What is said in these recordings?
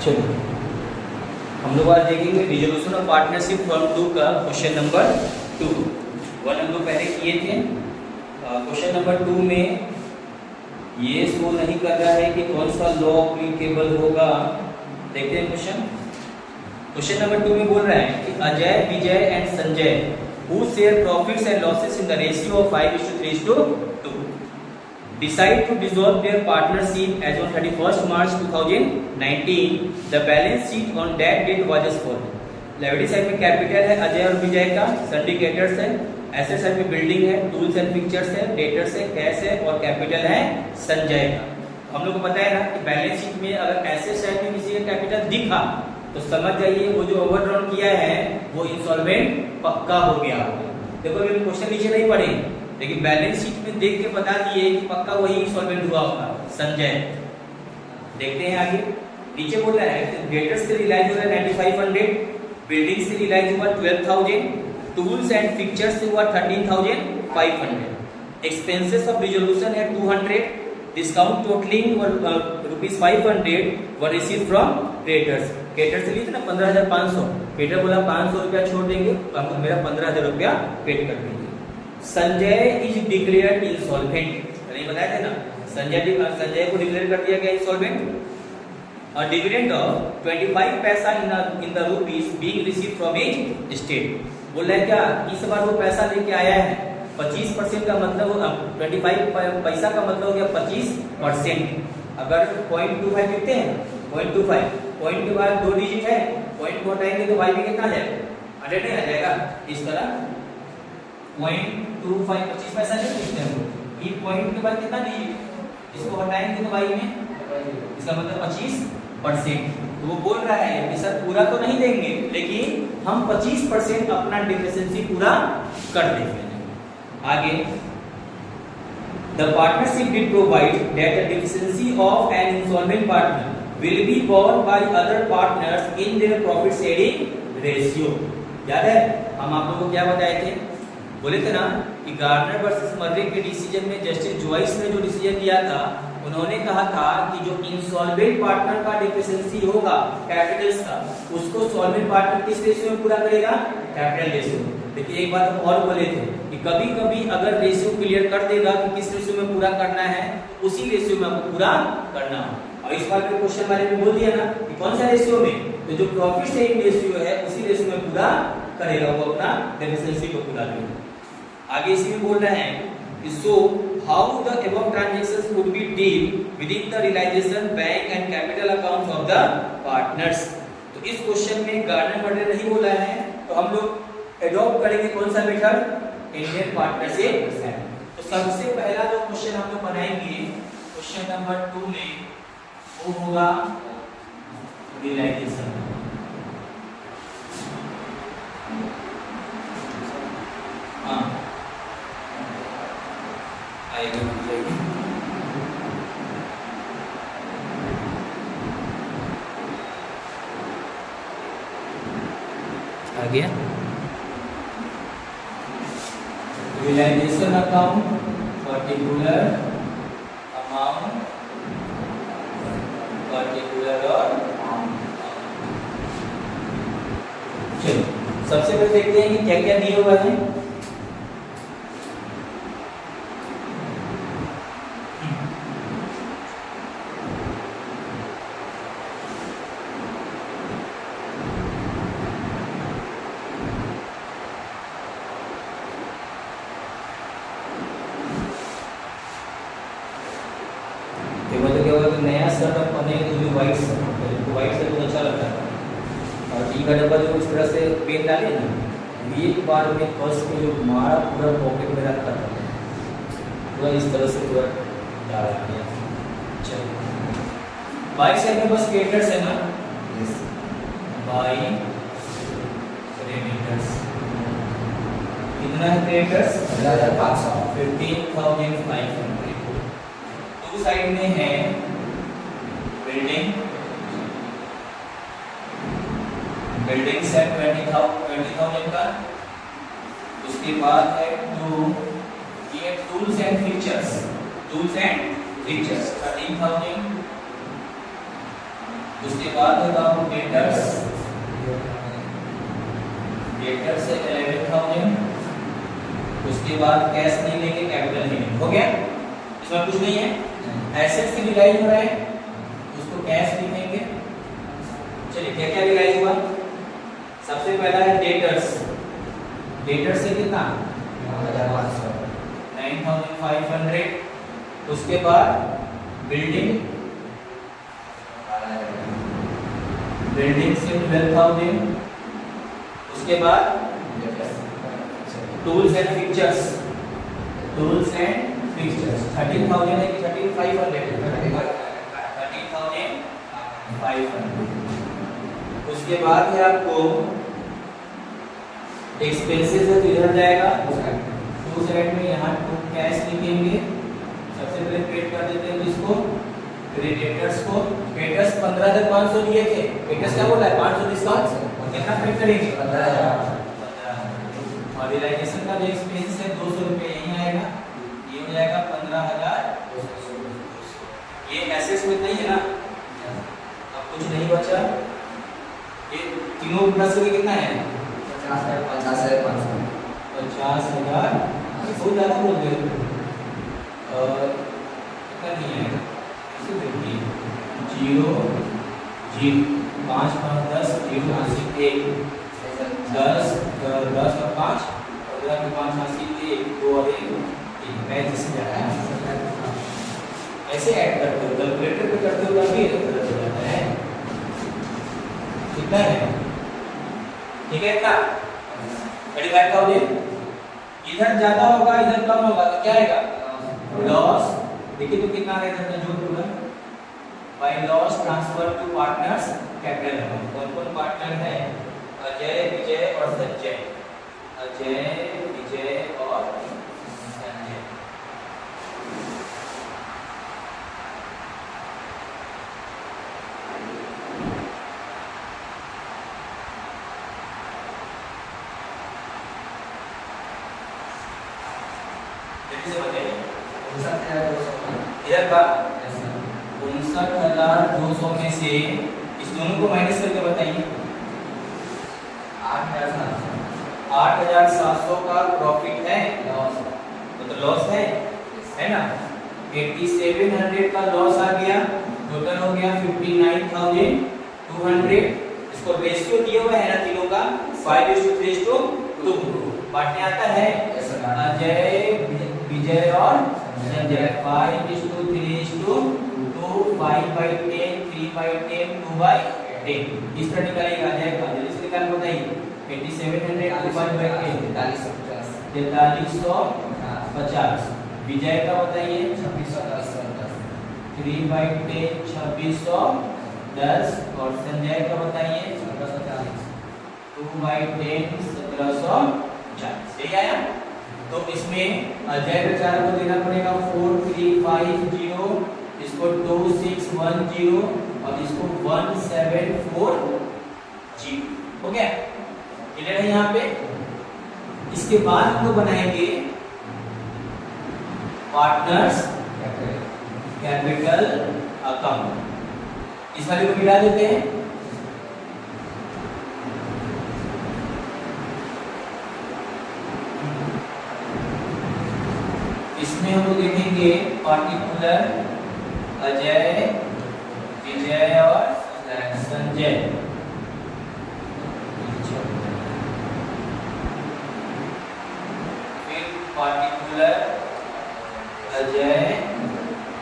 चलो हम लोग आज देखेंगे रिजोल्यूशन ऑफ पार्टनरशिप फॉर्म 2 का क्वेश्चन नंबर 2। 1 हम लोग पहले किए थे। क्वेश्चन नंबर 2 में ये शो नहीं कर रहा है कि कौन सा लॉ एप्लीकेबल होगा। देखते हैं क्वेश्चन नंबर 2 में बोल रहा है कि Ajay, Vijay and Sanjay who share profits and losses in the ratio of 5:3:2 decide to dissolve their partnership as on 31st March 2019. The balance sheet on that date was as follows. Liability side में capital है अजय और विजय का, syndicators है, asset side में building है, tools and pictures है, debtors है, cash है और कैपिटल है संजय का। हम लोग को पता है ना कि बैलेंस शीट में अगर एसेट साइड में किसी का कैपिटल दिखा तो समझ जाइए वो जो ओवरड्रॉन किया है वो इंसॉल्वेंट पक्का हो गया। देखो अभी क्वेश्चन नीचे नहीं पढ़े लेकिन बैलेंस शीट में देख के बता दिए कि पक्का वही इंसॉल्वेंट हुआ होगा संजय। देखते हैं आगे नीचे बोल रहा है डेटर्स से रिलाइज हो रहा है 9500, बिल्डिंग से रिलाइज हुआ 12000, टूल्स एंड फिक्चर्स से हुआ 13500, एक्सपेंसेस ऑफ रिजोल्यूशन है 200, discount totalling ₹500 were receive from creditors. Creditor से लिए थे ना 15500, क्रेडिटर बोला 500 रुपया छोड़ देंगे तो आपको मेरा 15000 रुपया पेड कर देंगे। संजय इज डिक्लेयर्ड इंसॉल्वेंट, नहीं बताया थे ना संजय को डिक्लेयर कर दिया गया इंसॉल्वेंट। और डिविडेंड ऑफ 25 पैसा in the rupees being received from his state. बोल रहा है क्या इस बार वो पैसा लेके आया है 25% का मतलब 25 पैसा का मतलब हो गया 25%। अगर 0.25 लिखते हैं 0.25 पॉइंट के बाद 2 डिजिट है, पॉइंट को हटाएंगे तो वाई में कितना आ जाएगा 100 नहीं आ जाएगा। इस तरह 0.25 25 पैसा नहीं लिखते हैं ये पॉइंट के बाद कितना डिजिट इसको हटाएंगे तो वाई में इसका मतलब 25%। तो वो बोल रहा है कि सर पूरा तो नहीं देंगे लेकिन हम 25% अपना डिफिशिएंसी पूरा कर देंगे। आगे The partnership did provide that the deficiency of an insolvent partner will be borne by other partners in their profit sharing ratio। याद है हम आप लोगों को क्या बताए थे, बोले थे ना कि गार्नर वर्सेस मर्रे के डिसीजन में जस्टिस जॉइस ने जो डिसीजन दिया था उन्होंने कहा था कि जो इंसॉल्वेंट पार्टनर का डिफिशिएंसी होगा कैपिटल्स का उसको सॉल्वेंट पार्टनर किस रेशियो में पूरा करेगा, कैपिटल रेशियो। देखिए एक बात हम और बोले थे कि कभी कभी अगर रेशियो क्लियर कर देगा कि किस रेशियो में पूरा करना है उसी रेशियो में आपको पूरा करना हो। और इस बार के क्वेश्चन वाले में बोल दिया ना कि कौन सा रेशियो में, तो जो प्रॉफिट शेयरिंग रेशियो है उसी रेशियो में पूरा करेगा, वो अपना डेफिशिएंसी को पूरा करेगा। आगे इसी में बोल रहे हैं so how the above transactions would be deal within the realization bank and capital accounts of the partners. तो इस क्वेश्चन में गार्नर मर्रे नहीं बोला है तो हम लोग एडॉप्ट करेंगे कौन सा मेथड, इंडियन पार्टनरशिप है। तो सबसे पहला जो क्वेश्चन हम लोग बनाएंगे क्वेश्चन नंबर 2 में वो होगा रियलाइजेशन। हाँ आएगा आ गया realization account particular amount particular और चलो सबसे पहले देखते हैं कि क्या क्या दिया हुआ है। नया शर्ट आप पहनेंगे तो व्हाइट शर्ट, तो व्हाइट शर्ट बहुत अच्छा लगता है। और टी का डब्बा जो इस तरह से पेन डाले ना एक बार में कस में जो मारा पूरा पॉकेट में रखा था पूरा इस तरह से पूरा डाल दिया। चलो बाइक साइड में बस क्रेडिटर्स है ना, बाई क्रेडिटर्स कितना है क्रेडिटर्स 15,500। दो साइड में है बिल्डिंग सेट 20,000 का, उसके बाद है ये टूल्स एंड फीचर्स 13,000, उसके बाद होगा डेटर्स से 11,000। उसके बाद कैश नहीं लेंगे, कैपिटल नहीं लेंगे। हो गया, इसमें कुछ नहीं है। एसेट्स की डिवाइड हो रहा है, उसको कैश लिखेंगे। चलिए क्या क्या डिवाइड हुआ? सबसे पहला है डेटर्स। डेटर्स से कितना? 9,500। उसके बाद बिल्डिंग से 12,000। उसके बाद टूल्स एंड फिक्चर्स 13,000 है कि 13,500? 13,500। उसके बाद है आपको एक्सपेंसेस है, तो इधर जाएगा टू साइड में, यहाँ टू कैश लिखेंगे। सबसे पहले पेड कर देते हैं इसको, क्रेडिटर्स को। क्रेडिटर्स 15,500 दिए थे, क्रेडिटर्स क्या बोला है? 500 डिस्काउंट, कितना पेड करेंगे? 15,000। और रियलाइजेशन का जो एक्सपेंस है 200 रुपये यहीं आएगा, ये हो जाएगा 15,200। ये एसेट्स में नहीं है ना, अब कुछ नहीं बचा। ये तीनों प्लस करके कितना है? 50,500। बहुत ज़्यादा बोल रहे हो, कितना नहीं है? इसे देखिए 0 5 5 10 0 80 1 10 10 और 5 15 के 5 80 1 2 और 1 मैं जिससे जा रहा है ऐसे ऐड करते हो, कैलकुलेटर पे करते हो तभी गलत हो जाता है। कितना है? ठीक है, इतना 35,000। इधर ज्यादा होगा इधर कम होगा तो क्या आएगा? लॉस। देखिए तो कितना आएगा इधर का जोड़ total? By loss transfer to partners capital account. कौन कौन पार्टनर है? अजय, विजय और संजय। अजय, विजय और संजय। इधर का 59,200 में से इस दोनों को माइनस करके बताइए। 8,700 का प्रॉफिट है, तो लॉस है ना। 8700 का लॉस आ गया, टोटल हो गया 59,200। इसको रेशियो दिया हुआ है ना तीनों का 5:3:2। बांटने आता है अजय, विजय और संजय। 5:3:2 5/10 3/10 2/10। इस तरह निकालेगा अजय का, जल्दी से निकाल बताइए। 8700 5/10 4350। विजय का बताइए 3/10 2610। और संजय का बताइए 2/10 1740। सही आया? तो इसमें अजय बेचारा को देना पड़ेगा 4350, इसको 2610 और इसको 1740। हो गया? क्लियर है यहाँ पे? इसके बाद हम लोग बनाएंगे पार्टनर्स कैपिटल अकाउंट। इस वाले को मिला देते हैं। इसमें हम लोग देखेंगे पार्टिकुलर अजय, विजय और संजय। फिर पार्टिकुलर अजय,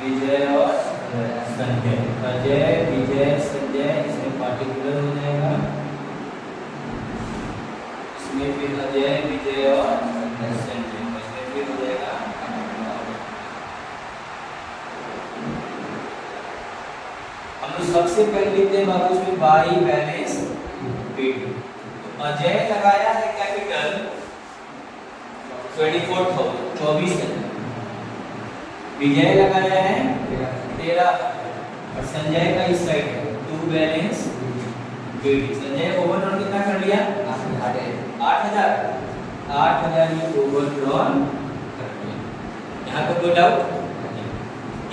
विजय और संजय। अजय, विजय, संजय, इसमें पार्टिकुलर हो जाएगा। इसमें फिर अजय, विजय और संजय। इसमें फिर हो जाएगा सबसे पहले लिखते हैं बाबू इसमें बाई बैलेंस शीट। तो अजय लगाया है कैपिटल 24,000। विजय लगाया है 13 और संजय का इस साइड है 2 बैलेंस शीट। संजय ओवरड्रॉन कितना कर लिया? 8,000 ये ओवरड्रॉन कर लिया। यहाँ पे कोई डाउट?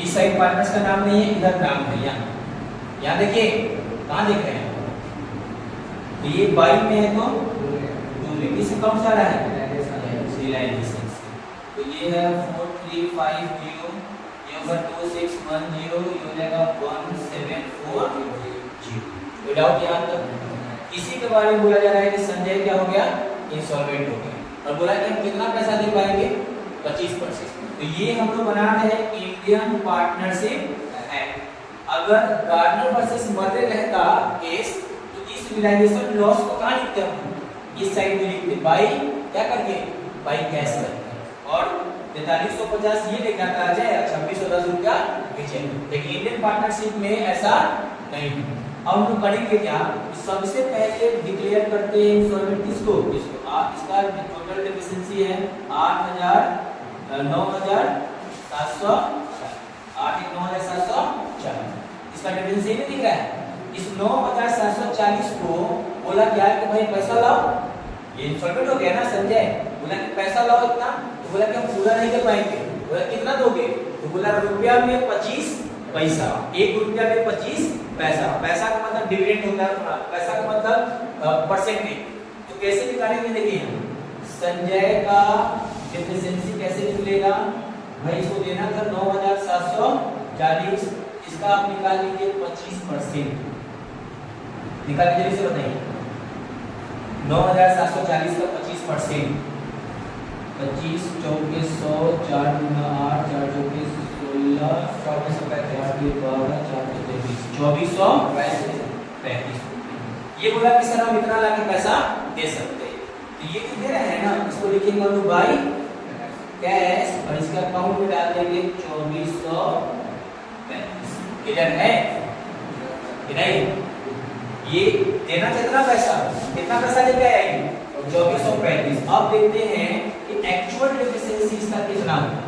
इस साइड पार्टनर्स का नाम नहीं है, इधर नाम है। यहाँ देखिए कहाँ देख रहे हैं? तो ये बाई में है तो 2 में, किससे कम सा रहा है? रिलाइजेशन से। तो ये है 4350, ये होगा 2610, ये हो जाएगा 1740। कोई डाउट यहाँ तक? इसी के बारे में बोला जा रहा है कि संजय क्या हो गया? इंसॉल्वेंट हो गया, और बोला कि हम कितना पैसा दे पाएंगे? 25%। तो ये हम लोग बना रहे हैं इंडियन पार्टनरशिप एक्ट। अगर गार्डनर वर्सेस मर्रे रहता केस, तो इस रियलाइजेशन लॉस को कहाँ लिखते हम? इस साइड में लिखते, बाई क्या करके? बाई कैश करके। और 4350 ये लेकर आता है, 2610 रुपया विजय। लेकिन इंडियन पार्टनरशिप में ऐसा नहीं है। अब हम लोग करेंगे क्या? सबसे पहले डिक्लेयर करते हैं इंसॉल्वेंट किसको? इसका टोटल डेफिशिएंसी है 9,740। इसका डेफिशिएंसी नहीं दिख रहा है। इस 9,740 को बोला क्या कि भाई पैसा लाओ, ये इंसॉल्वेंट हो गया ना संजय, बोला कि पैसा लाओ इतना, तो बोला कि हम पूरा नहीं कर पाएंगे। बोला कितना दोगे? तो बोला रुपया में 25 पैसा, 1 रुपया में 25 पैसा। पैसा का मतलब डिविडेंड होता है, पैसा का मतलब परसेंटेज। तो कैसे निकालेंगे? देखिए संजय का डेफिशिएंसी कैसे निकलेगा भाई? इसको देना था 9,740, इसका आप निकाल लीजिए 25%। निकाल लीजिए, जल्दी से बताइए। 9,740 का 25%, 25 चौके 100, 4 गुना 8, 4 चौके 16, 2435। ये बोला कि सर हम इतना लाके पैसा दे सकते हैं, तो ये कितने रहे हैं ना, इसको लिखेंगे हम लोग बाई कैश, और इसका अकाउंट में डाल देंगे 2435। क्लियर है कि नहीं? ये देना कितना पैसा? कितना पैसा लेके आएंगे? 2435। अब देखते हैं कि एक्चुअल डेफिशिएंसी इसका कितना होगा।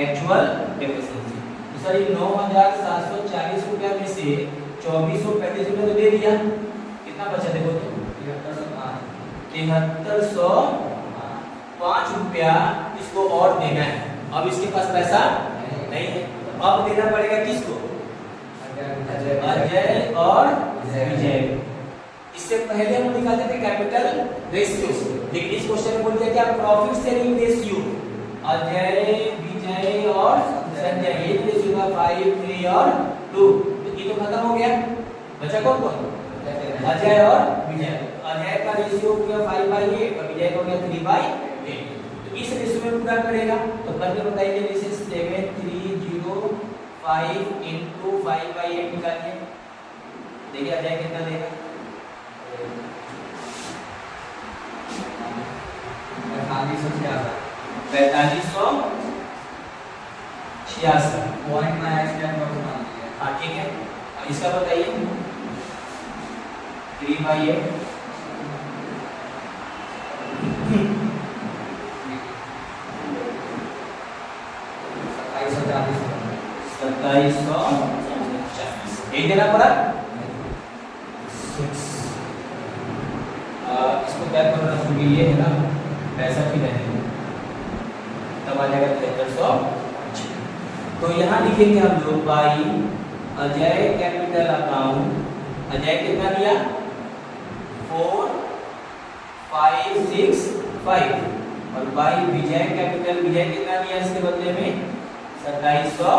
एक्चुअल डेफिशिएंसी तो सर ये 9,740 रुपया में से 2435 रुपया तो दे दिया, कितना बचा देखो तो 7305 रुपया इसको और देना है। अब इसके पास पैसा नहीं है, अब देना पड़ेगा किसको? अजय और विजय। इससे पहले हम निकालते थे कैपिटल रेशियो, लेकिन इस क्वेश्चन में बोलते हैं क्या? Profit sharing ratio. Ajay, Vijay और संजय, ये रेशियो का 5, 3 और 2। तो ये तो खत्म हो गया, बचा कौन कौन? अजय और विजय। अजय का रेशियो हो गया 5/8 और विजय का हो गया 3/8। तो इस रेशियो में पूरा करेगा, तो करके बताइए जैसे 7305 into 5/8 निकालिए। देखिए अजय कितना देगा? 4566 पॉइंट में हाँ ठीक है। अब इसका बताइए 3/8 2740 एक देना पड़ा 6। इसको क्या करना क्योंकि ये है ना पैसा की रहेगा, तब आ जाएगा 7300। तो यहाँ लिखेंगे हम लोग by Ajay capital account, Ajay कितना दिया 4565, और बाई विजय कैपिटल, विजय कितना दिया इसके बदले में 2740।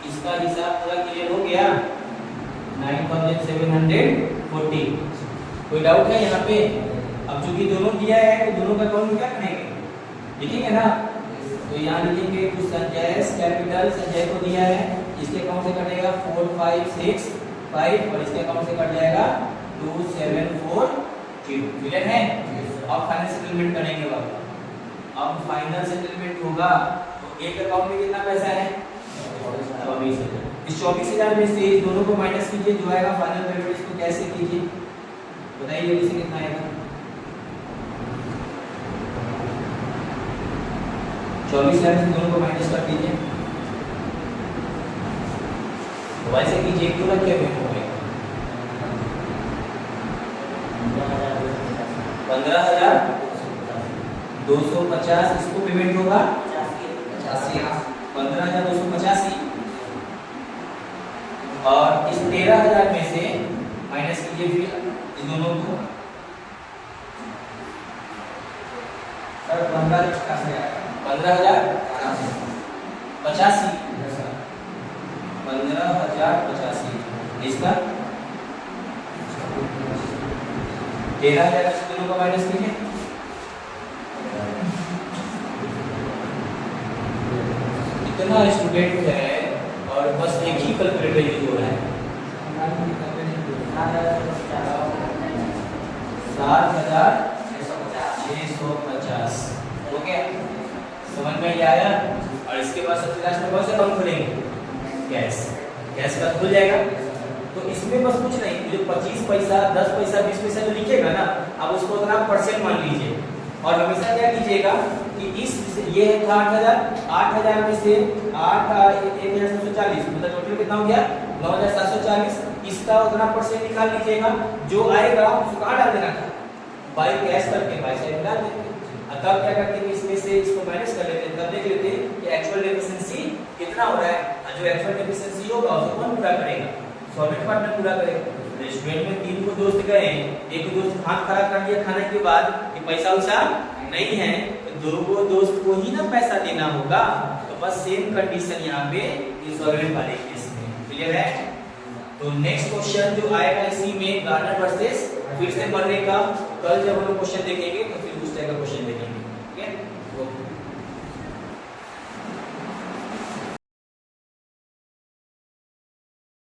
इसका हिसाब पूरा क्लियर हो गया 9740। कोई डाउट है यहाँ पे? अब चूंकि दोनों दिया है तो दोनों का अकाउंट क्या करेंगे? लिखेंगे ना, तो यहाँ लिखेंगे तो संजय कैपिटल संजय को दिया है, इसके अकाउंट से कटेगा 4565 और इसके अकाउंट से कट जाएगा 2740। क्लियर है? अब फाइनल सेटलमेंट करेंगे बाबू। अब फाइनल सेटलमेंट होगा तो एक अकाउंट में कितना पैसा है 24,000। इस 24,000 में से दोनों को माइनस कीजिए, जो आएगा फाइनल पेमेंट इसको कैसे कीजिए बताइए जल्दी से, कितना आएगा? 24,000 से दोनों को माइनस कर दीजिए, तो वैसे कीजिए क्यों ना क्या पेमेंट होगा 15,250 इसको पेमेंट होगा 15,285। और इस 13,000 में से माइनस कीजिए फिर इन दोनों को। सर 15,000 कहाँ से आया? 15,085 15,085 इसका 13,000 दोनों का माइनस कीजिए। इतना स्टूडेंट है और बस एक ही कैलकुलेटर यूज हो रहा है। 7,650 ओके, समझ में ये आया। और इसके बाद सबसे लास्ट में कौन सा अकाउंट खोलेंगे? गैस का खुल जाएगा। तो इसमें बस कुछ नहीं, जो 25 पैसा 10 पैसा 20 पैसा जो लिखेगा ना, आप उसको उतना परसेंट मान लीजिए। और हमेशा क्या कीजिएगा कि इस ये था 8,000 में से 8,1740 मतलब टोटल कितना हो गया 9,740। इसका उतना परसेंट निकाल लीजिएगा, जो आएगा उसको कहाँ डाल देना था, बाई कैश करके बाई साइड में डाल देते। तब क्या करते हैं, इसमें से इसको माइनस कर लेते हैं, तब देख लेते हैं कि एक्चुअल डेफिशिएंसी कितना हो रहा है। जो एक्चुअल डेफिशिएंसी होगा उसको कौन पूरा करेगा? सॉल्वेंट पार्टनर पूरा करेगा। रेस्टोरेंट में 3 को दोस्त गए, एक दोस्त हाथ खड़ा कर दिया खाने के बाद कि पैसा उसा नहीं है, तो 2 को दोस्त को ही ना पैसा देना होगा। तो बस सेम कंडीशन यहाँ पे इंसॉल्वेंट वाले केस में क्लियर है। तो नेक्स्ट क्वेश्चन जो आएगा इसी में गार्डनर वर्सेस फिर से मर्रे का, कल जब हम लोग क्वेश्चन देखेंगे तो फिर उस टाइप का क्वेश्चन देखेंगे।